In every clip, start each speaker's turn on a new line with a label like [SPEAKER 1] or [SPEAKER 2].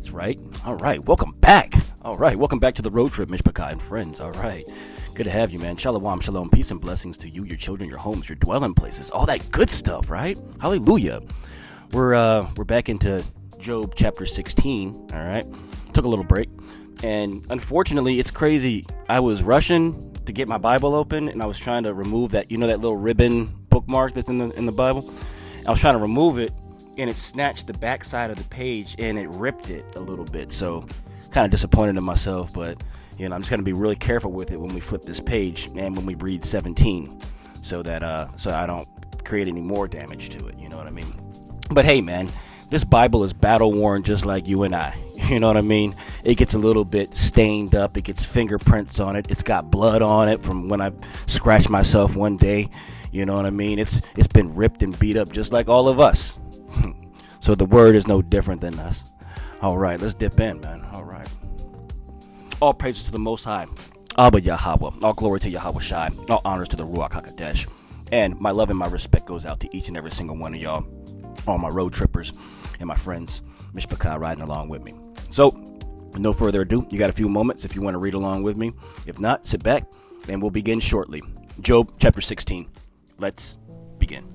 [SPEAKER 1] That's right. All right, welcome back. All right, welcome back to the road trip, Mishpakai and friends. All right, good to have you, man. Shalom, shalom, peace and blessings to you, your children, your homes, your dwelling places, all that good stuff, right? Hallelujah. We're back into Job chapter 16. All right, took a little break, and unfortunately, it's crazy. I was rushing to get my Bible open, and I was trying to remove that, that little ribbon bookmark that's in the Bible. I was trying to remove it, and it snatched the back side of the page, and it ripped it a little bit. So, kind of disappointed in myself, but I'm just gonna be really careful with it when we flip this page and when we read 17, so that so I don't create any more damage to it. You know what I mean? But hey, man, this Bible is battle worn just like you and I. You know what I mean? It gets a little bit stained up. It gets fingerprints on it. It's got blood on it from when I scratched myself one day. You know what I mean? It's been ripped and beat up just like all of us. So the word is no different than us. All right, let's dip in, man. All right. All praises to the Most High, Abba Yahweh. All glory to Yahweh Shai. All honors to the Ruach HaKodesh. And my love and my respect goes out to each and every single one of y'all, all my road trippers and my friends, Mishpakai, riding along with me. So, with no further ado, you got a few moments if you want to read along with me. If not, sit back and we'll begin shortly. Job chapter 16. Let's begin.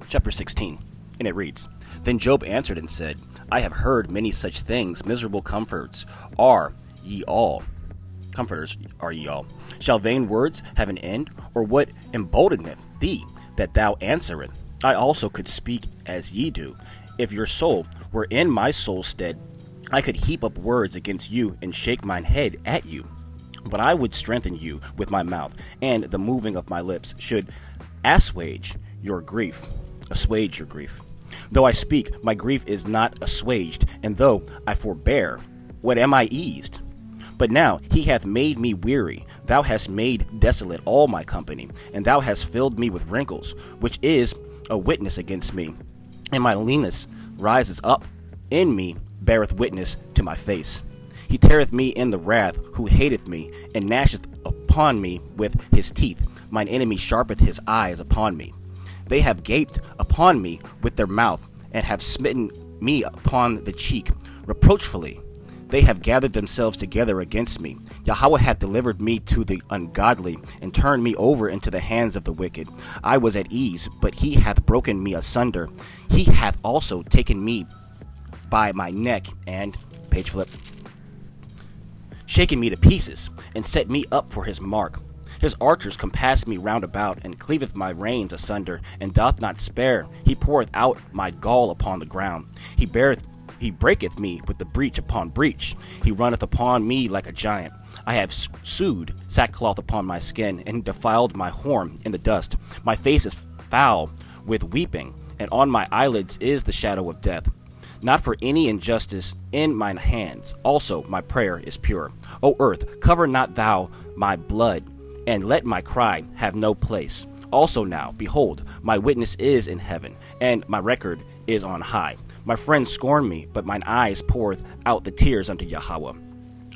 [SPEAKER 1] Chapter 16, and it reads, Then Job answered and said, I have heard many such things, miserable comforts are ye all. Comforters are ye all. Shall vain words have an end, or what emboldeneth thee, that thou answerest? I also could speak as ye do. If your soul were in my soul's stead, I could heap up words against you, and shake mine head at you. But I would strengthen you with my mouth, and the moving of my lips should assuage your grief. Assuage your grief. Though I speak, my grief is not assuaged, and though I forbear, what am I eased? But now he hath made me weary. Thou hast made desolate all my company, and thou hast filled me with wrinkles, which is a witness against me. And my leanness rises up in me, beareth witness to my face. He teareth me in the wrath, who hateth me, and gnasheth upon me with his teeth. Mine enemy sharpeth his eyes upon me. They have gaped upon me with their mouth, and have smitten me upon the cheek. Reproachfully they have gathered themselves together against me. Yahweh hath delivered me to the ungodly, and turned me over into the hands of the wicked. I was at ease, but he hath broken me asunder. He hath also taken me by my neck, and, page flip, shaken me to pieces, and set me up for his mark. His archers compass me round about, and cleaveth my reins asunder, and doth not spare. He poureth out my gall upon the ground. He breaketh me with the breach upon breach. He runneth upon me like a giant. I have sewed sackcloth upon my skin, and defiled my horn in the dust. My face is foul with weeping, and on my eyelids is the shadow of death. Not for any injustice in mine hands. Also my prayer is pure. O earth, cover not thou my blood, and let my cry have no place. Also now, behold, my witness is in heaven, and my record is on high. My friends scorn me, but mine eyes poureth out the tears unto Yahweh.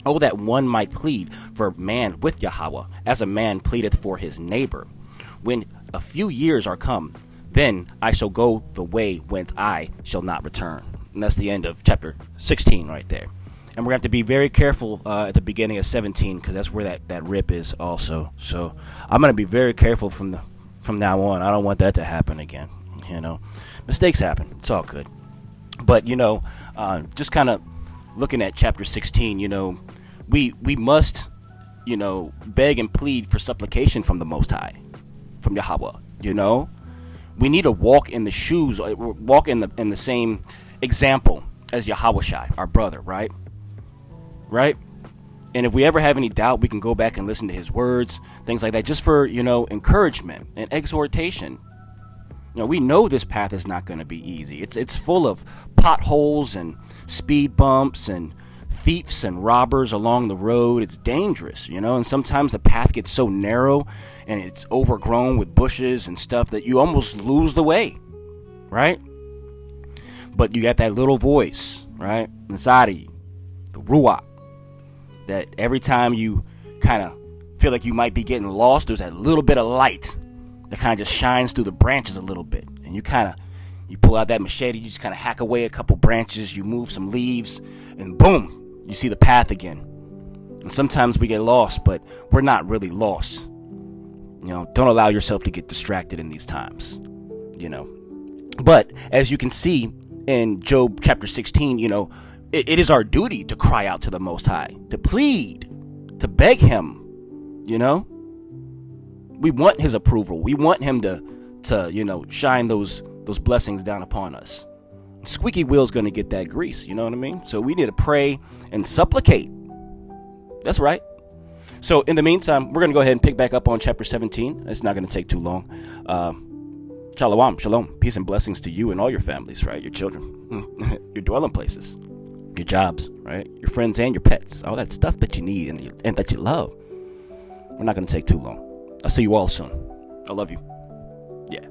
[SPEAKER 1] Oh, that one might plead for man with Yahweh, as a man pleadeth for his neighbor. When a few years are come, then I shall go the way whence I shall not return. And that's the end of chapter 16 right there. And we're going to have to be very careful at the beginning of 17, because that's where that rip is also. So I'm going to be very careful from now on. I don't want that to happen again. Mistakes happen. It's all good. But, just kind of looking at chapter 16, we must, beg and plead for supplication from the Most High, from Yahweh. We need to walk in the shoes, walk in the same example as Yahushai, our brother, right? Right? And if we ever have any doubt, we can go back and listen to his words, things like that, just for, encouragement and exhortation. We know this path is not going to be easy. It's full of potholes and speed bumps and thieves and robbers along the road. It's dangerous, and sometimes the path gets so narrow and it's overgrown with bushes and stuff that you almost lose the way, right? But you got that little voice, right, inside of you, the Ruach, that every time you kind of feel like you might be getting lost, there's that little bit of light that kind of just shines through the branches a little bit. And you pull out that machete, you just kind of hack away a couple branches, you move some leaves, and boom, you see the path again. And sometimes we get lost, but we're not really lost. Don't allow yourself to get distracted in these times, But as you can see in Job chapter 16, it is our duty to cry out to the Most High, to plead, to beg him, We want his approval. We want him to shine those blessings down upon us. Squeaky wheel's going to get that grease, you know what I mean? So we need to pray and supplicate. That's right. So in the meantime, we're going to go ahead and pick back up on chapter 17. It's not going to take too long. Shalom, peace and blessings to you and all your families, right? Your children, your dwelling places, your jobs, right? Your friends and your pets, all that stuff that you need and that you love. We're not going to take too long. I'll see you all soon. I love you. Yeah.